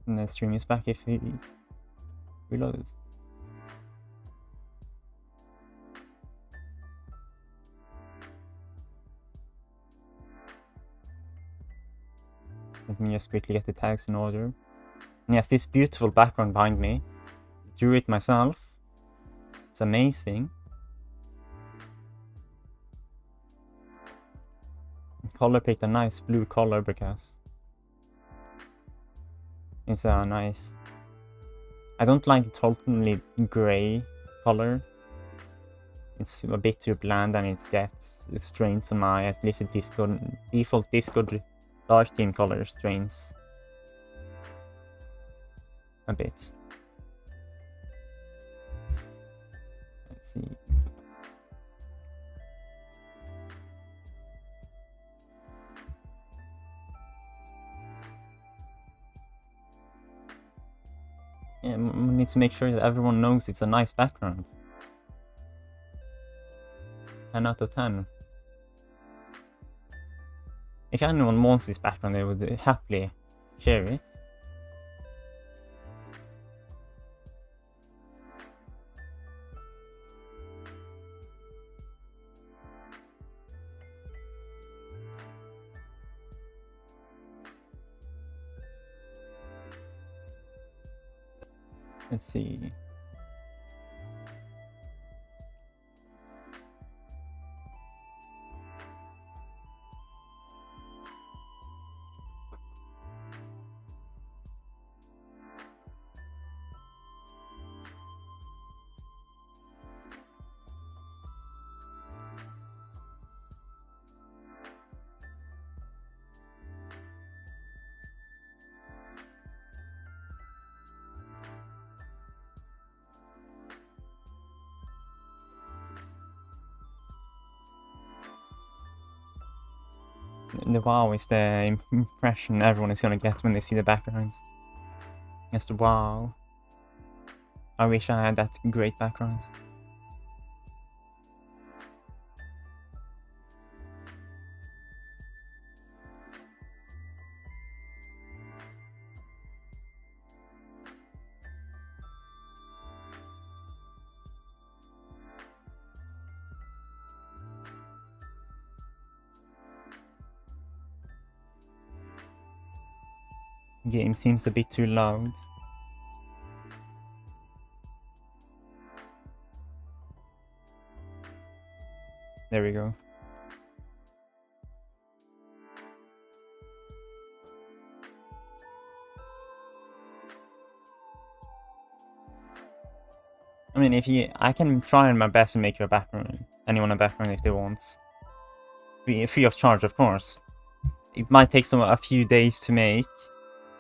And the stream is back if he reloads. Let me just quickly get the tags in order. And yes, this beautiful background behind me. Drew it myself. It's amazing. Color picked a nice blue color because it's a nice... I don't like the totally gray color. It's a bit too bland and it strains on my, at least the default Discord dark theme color strains a bit. Let's see. Yeah, we need to make sure that everyone knows it's a nice background. 10 out of 10. If anyone wants this background, they would happily share it. Let's see. The wow is the impression everyone is gonna get when they see the backgrounds. Just the wow. I wish I had that great background. Game seems a bit too loud. There we go. I mean, I can try my best to make your background, anyone a background if they want. Free of charge, of course. It might take a few days to make.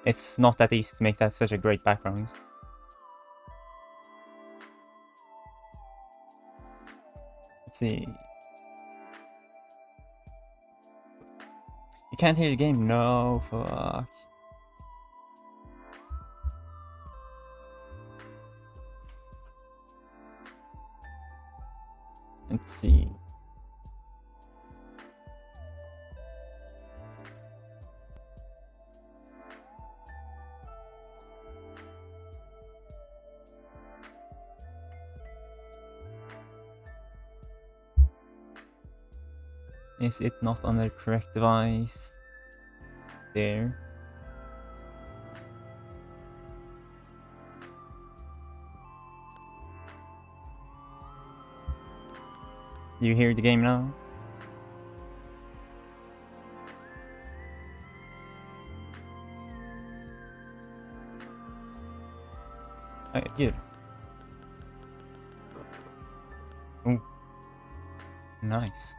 It's not that easy to make that such a great background. Let's see. You can't hear the game? No, fuck. Let's see. Is it not on the correct device? There. Do you hear the game now? Okay, good. Oh, nice.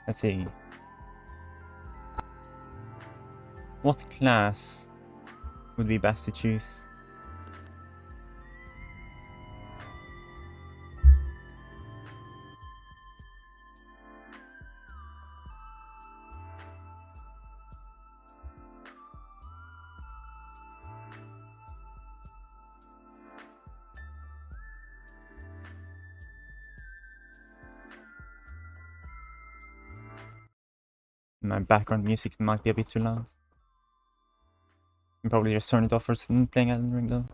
Let's see. What class would be best to choose? My background music might be a bit too loud. can probably just turn it off for playing Elden Ring though.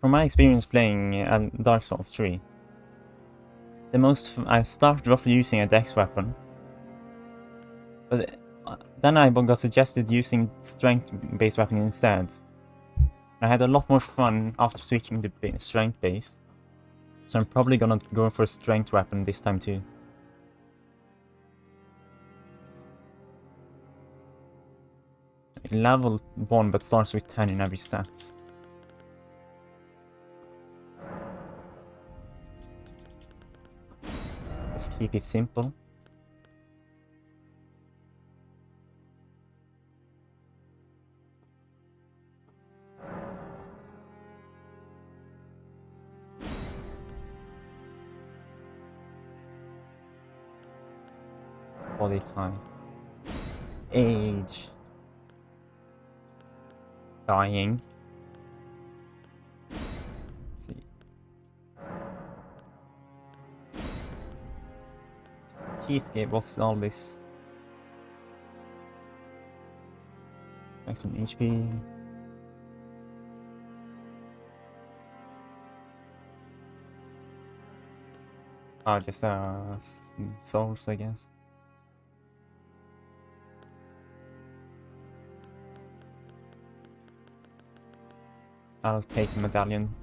From my experience playing Dark Souls 3, I started off using a dex weapon, but then I got suggested using strength-based weapon instead. I had a lot more fun after switching to strength-based, so I'm probably gonna go for a strength weapon this time too. Level 1 but starts with 10 in every stat. Let's keep it simple. Body type. Age. Dying. Let's see. Keyscape, what's all this? Maximum HP. Oh, just souls, I guess. I'll take the medallion.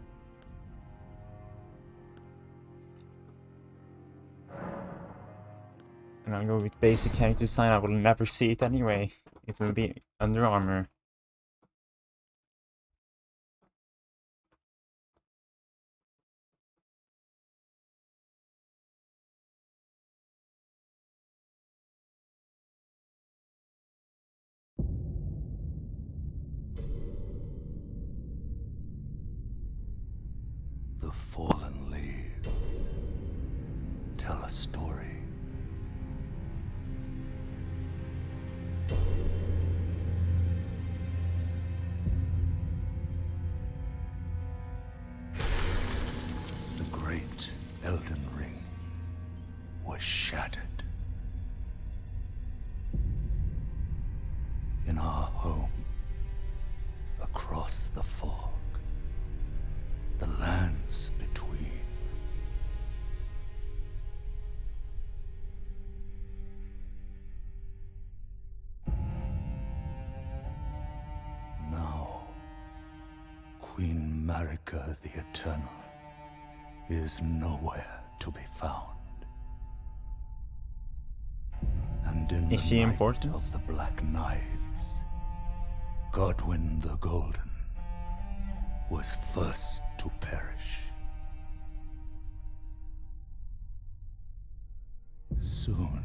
And I'll go with basic character design. I will never see it anyway. It will be Under Armor. The fallen leaves tell a story. The great Elden Ring was shattered. In our home, across the fog, the lands between. Now, Queen Marika the Eternal is nowhere to be found. And in Is the she night important? of the Black Knives, Godwyn the Golden was first to perish. Soon,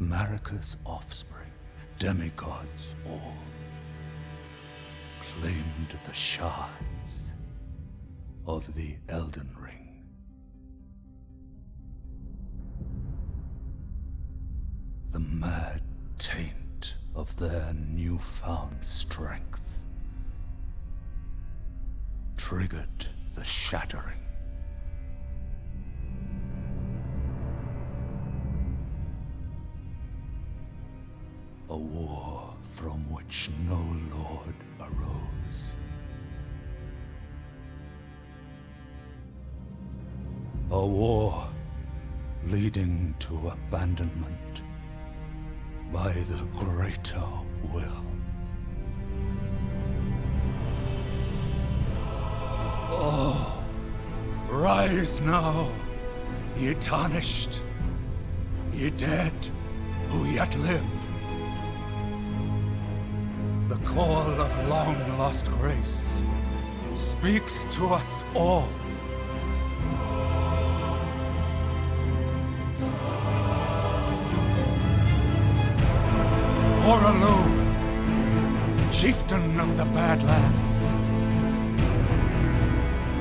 Marika's offspring, demigods all, claimed the shards of the Elden Ring. The mad taint of their newfound strength triggered the shattering. A war from which no lord arose. A war leading to abandonment by the greater will. Oh, rise now, ye tarnished, ye dead who yet live. The call of long-lost grace speaks to us all. Horalu, chieftain of the Badlands,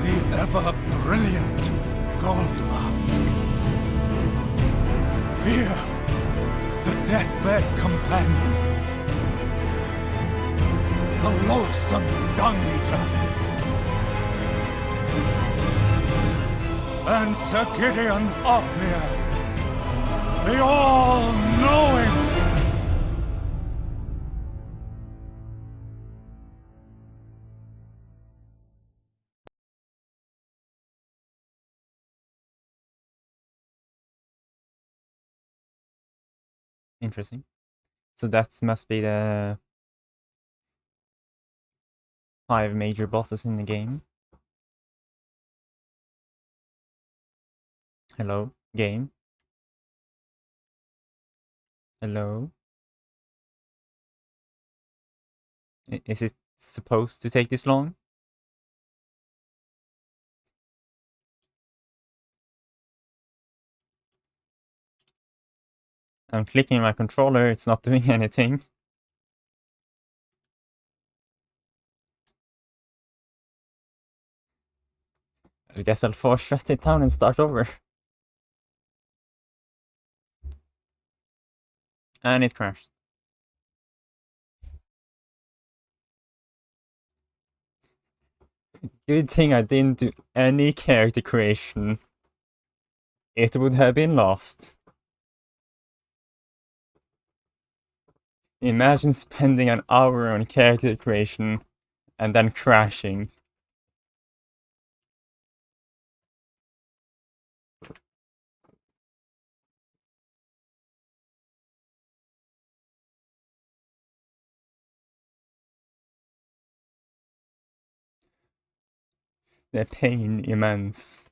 the ever-brilliant Gold Mask. fear, the deathbed companion, the loathsome dung-eater, and Sir Gideon Opnir, the all-knowing. Interesting. So that must be the 5 major bosses in the game. Hello, game. Hello. Is it supposed to take this long? I'm clicking my controller, it's not doing anything. I guess I'll force shut it down and start over. And it crashed. Good thing I didn't do any character creation. It would have been lost. Imagine spending an hour on character creation and then crashing. The pain immense.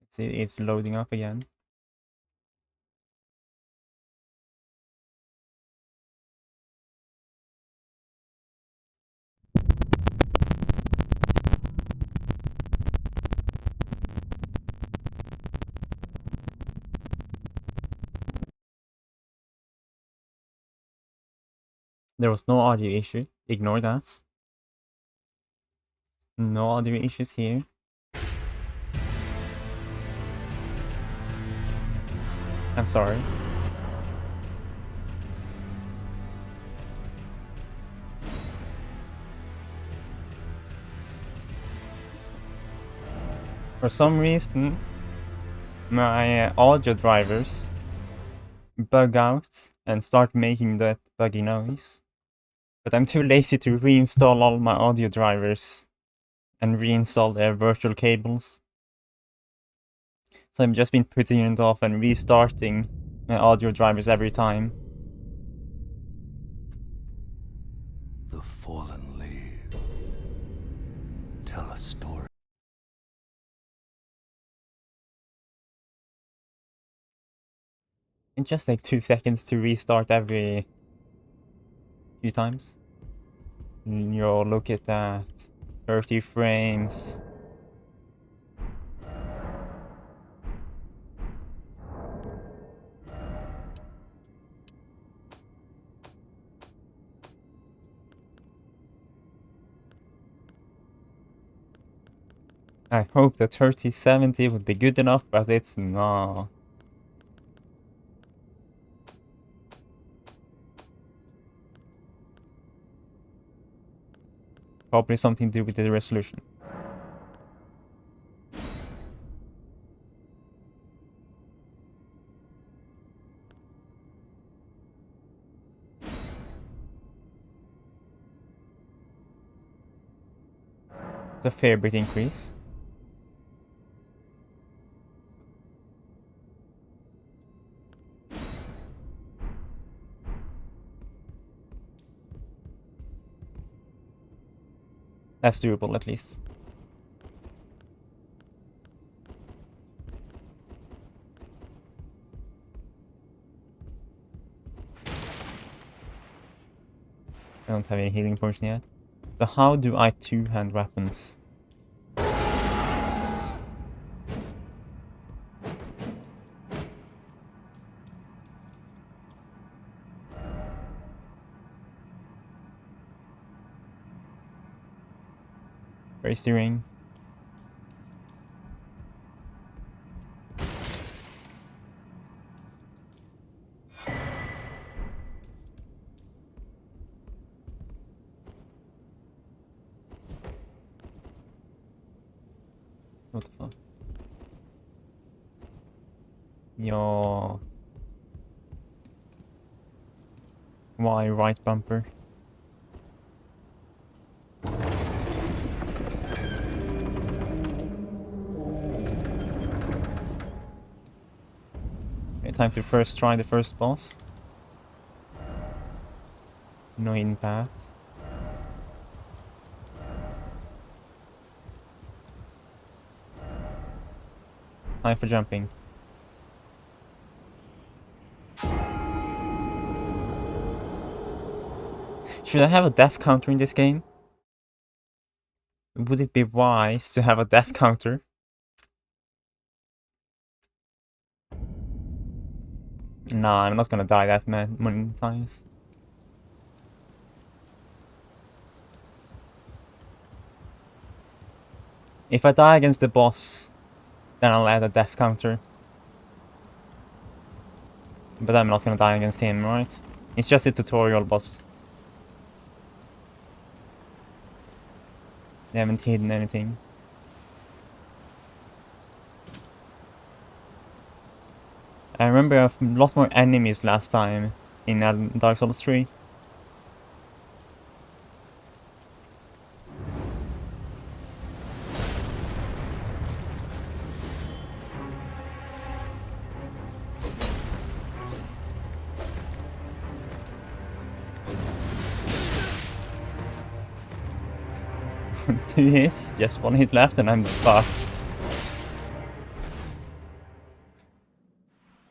See, it's loading up again. There was no audio issue. Ignore that. No audio issues here. I'm sorry. For some reason, my audio drivers bug out and start making that buggy noise. But I'm too lazy to reinstall all my audio drivers and reinstall their virtual cables. So I've just been putting it off and restarting my audio drivers every time. The fallen leaves tell a story. It just takes 2 seconds to restart every few times. You'll look at that. 30 frames. I hope that 3070 would be good enough, but it's not. Probably something to do with the resolution. It's a fair bit increase. That's doable at least. I don't have any healing potion yet. So how do I two-hand weapons? Where's the ring? What the fuck? Yo. Why right bumper? Okay, time to first try the first boss. No hidden path. Time for jumping. Should I have a death counter in this game? Would it be wise to have a death counter? Nah, I'm not gonna die that many times. If I die against the boss, then I'll add a death counter. But I'm not gonna die against him, right? It's just a tutorial boss. They haven't hidden anything. I remember a lot more enemies last time in Dark Souls 3. Two hits, just one hit left and I'm fucked.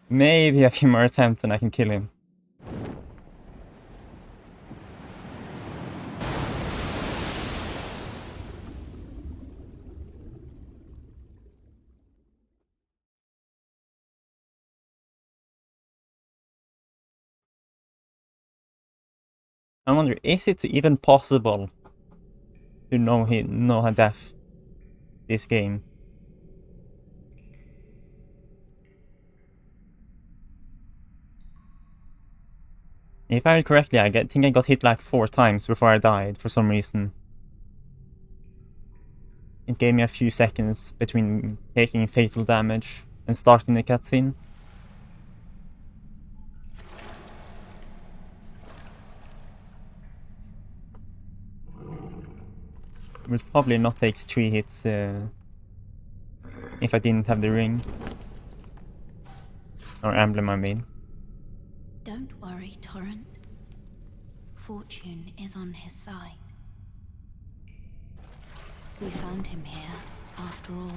Maybe a few more attempts and I can kill him. I wonder, is it even possible to know her death this game? If I read correctly, think I got hit like 4 times before I died for some reason. It gave me a few seconds between taking fatal damage and starting the cutscene. It would probably not take 3 hits if I didn't have the ring. Or emblem, I mean. Don't worry, Torrent. Fortune is on his side. We found him here, after all.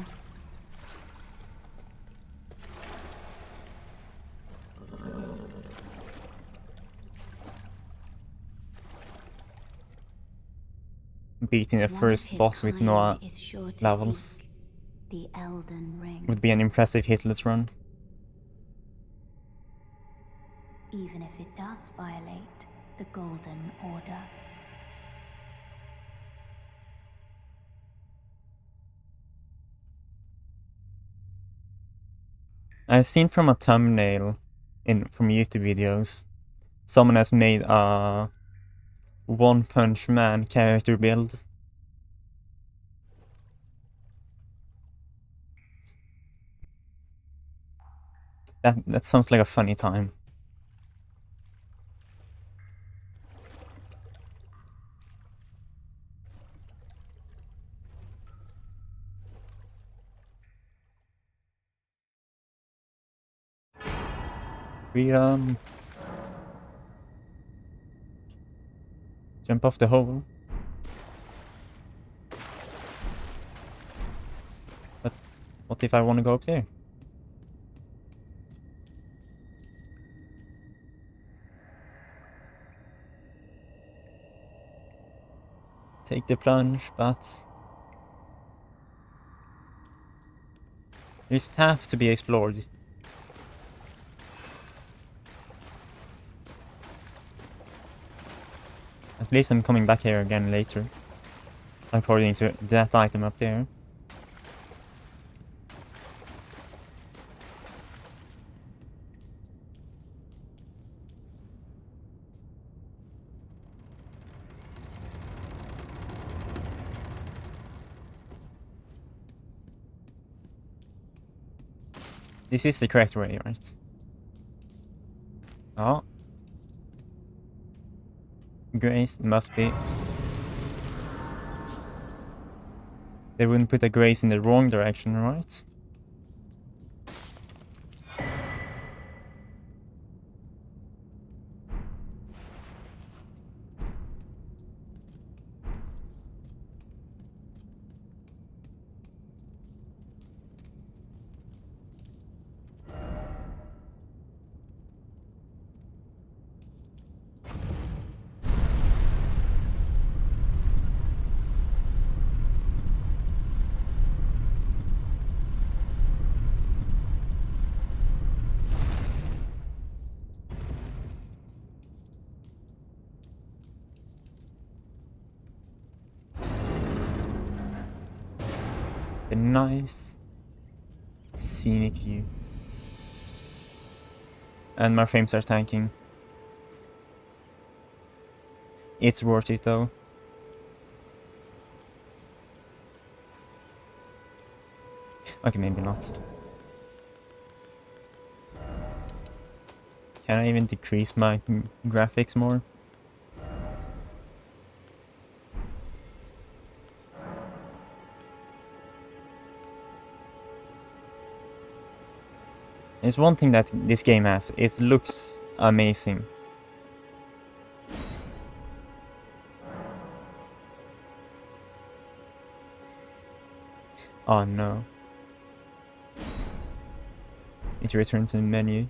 Beating the first boss with no levels the Elden Ring. would be an impressive hitless run. Even if it does violate the Golden Order. I've seen from a thumbnail from YouTube videos, someone has made a One Punch Man character build. That sounds like a funny time. Freedom. Jump off the hole. But what if I want to go up there? Take the plunge, but there's path to be explored. At least I'm coming back here again later. according to that item up there. This is the correct way, right? Oh. Grace must be. They wouldn't put a grace in the wrong direction, right? A nice scenic view. And my frames are tanking. It's worth it though. Okay, maybe not. Can I even decrease my graphics more? There's one thing that this game has. It looks amazing. Oh no. It returns to the menu.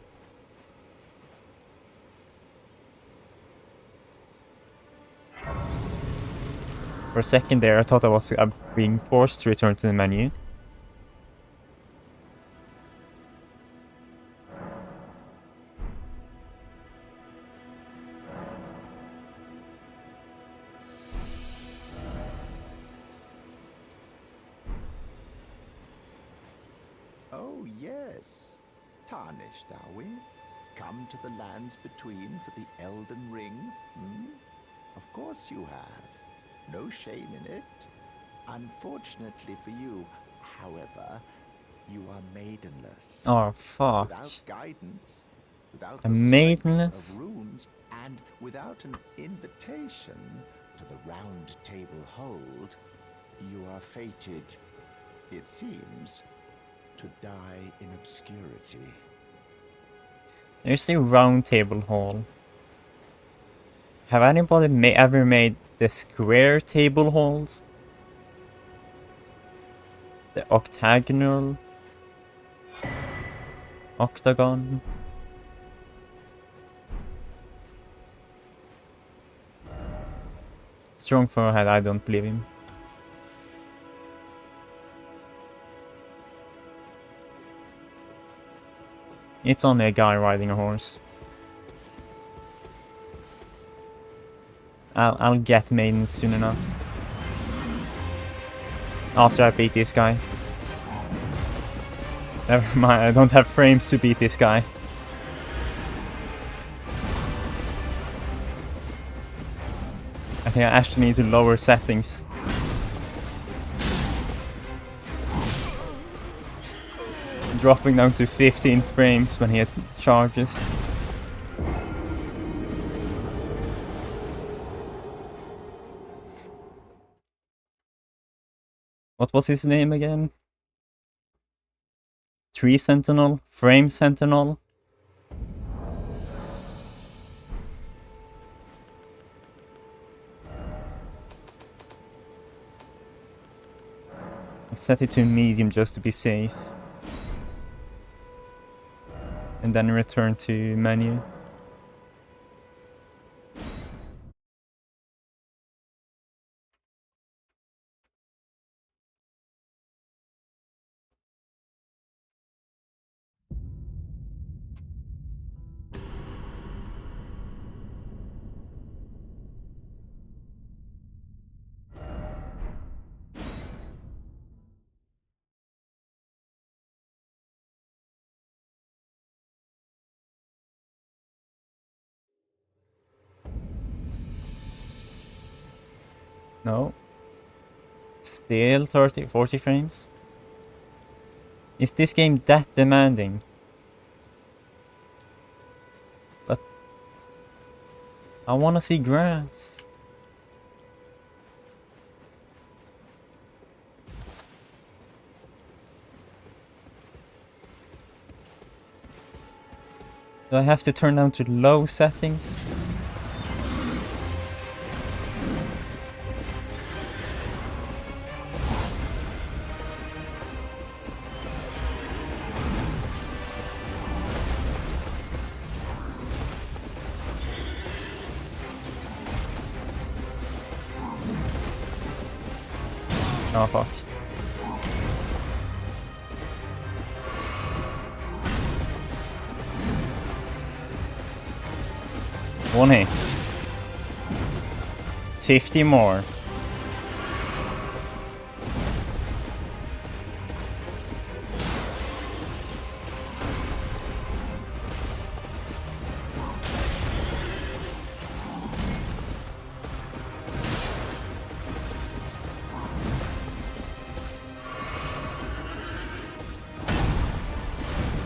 For a second there, I thought I was being forced to return to the menu. Oh, yes. Tarnished, are we? Come to the lands between for the Elden Ring? Hmm? Of course you have. No shame in it. Unfortunately for you, however, you are maidenless. Oh fuck. Without guidance, without A the strength maidenless? of runes, and without an invitation to the round table hold, you are fated, it seems, to die in obscurity. There's the round table hall. Have anybody ever made the square table halls? The octagonal? Octagon? Strong forehead, I don't believe him. It's only a guy riding a horse. I'll get maidens soon enough. After I beat this guy. Never mind, I don't have frames to beat this guy. I think I actually need to lower settings. Dropping down to 15 frames when he charges. What was his name again? Tree Sentinel? Frame Sentinel? I'll set it to medium just to be safe. And then return to menu. No. Still 30, 40 frames? Is this game that demanding? But I wanna see grass. Do I have to turn down to low settings? Oh fuck. One hit. 50 more.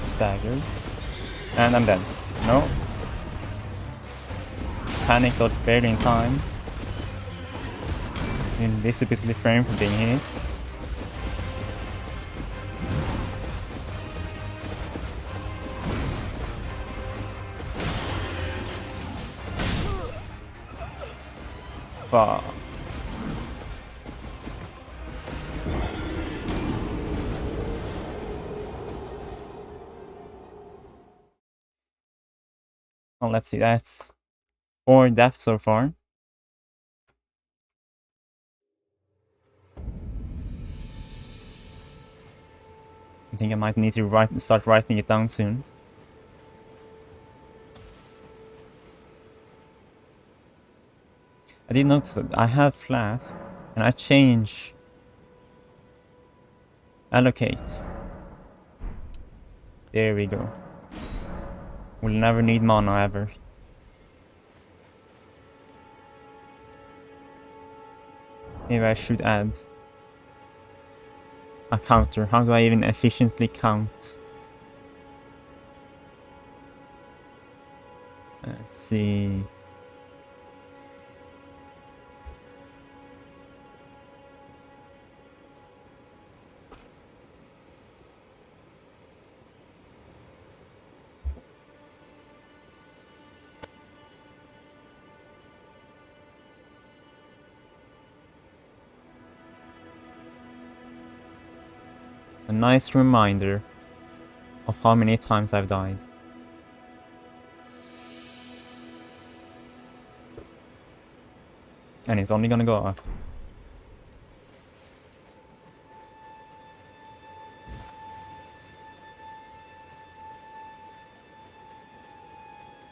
Staggered. And I'm dead. No. Panic dodge barely in time. Invisibly framed from being hit. Fuck. Well, let's see, that's 4 deaths so far. I think I might need to start writing it down soon. I did notice that I have flask, and I change allocates. There we go. We'll never need mana ever. Maybe I should add a counter. How do I even efficiently count? Let's see. A nice reminder of how many times I've died. And it's only gonna go up.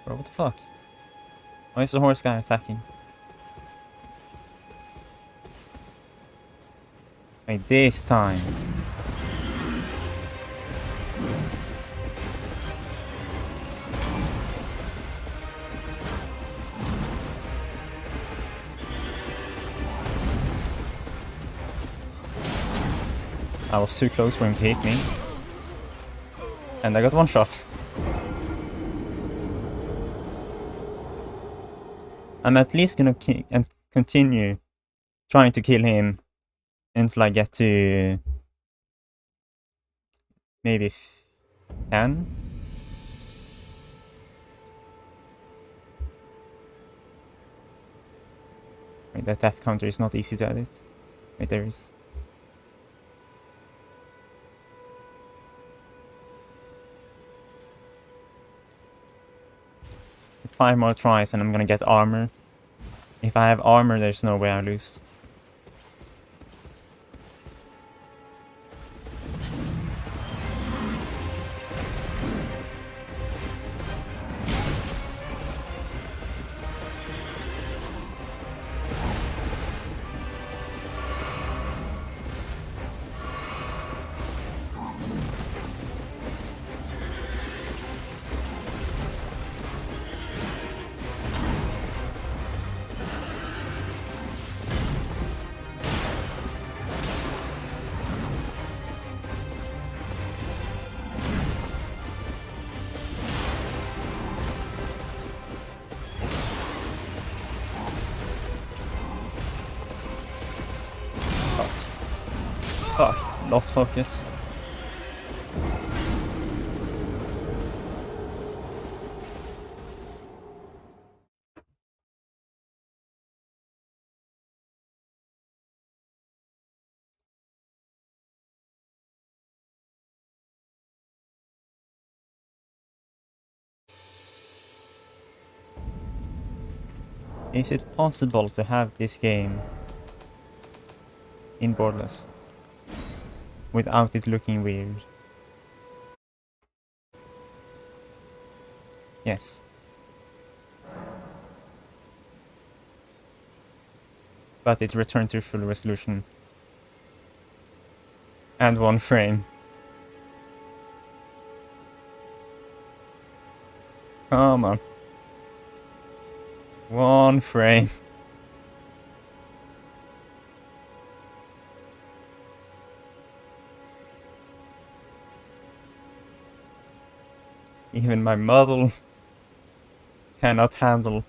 Bro, what the fuck? Why is the horse guy attacking? Wait, this time. I was too close for him to hit me. And I got one shot. I'm at least gonna continue trying to kill him until I get to maybe 10. Wait, that death counter is not easy to edit. Wait, there is. 5 more tries and I'm gonna get armor. If I have armor, there's no way I lose. Lost focus. Is it possible to have this game in borderless without it looking weird? Yes. But it returned to full resolution. And 1 frame. Come on. 1 frame. Even my model cannot handle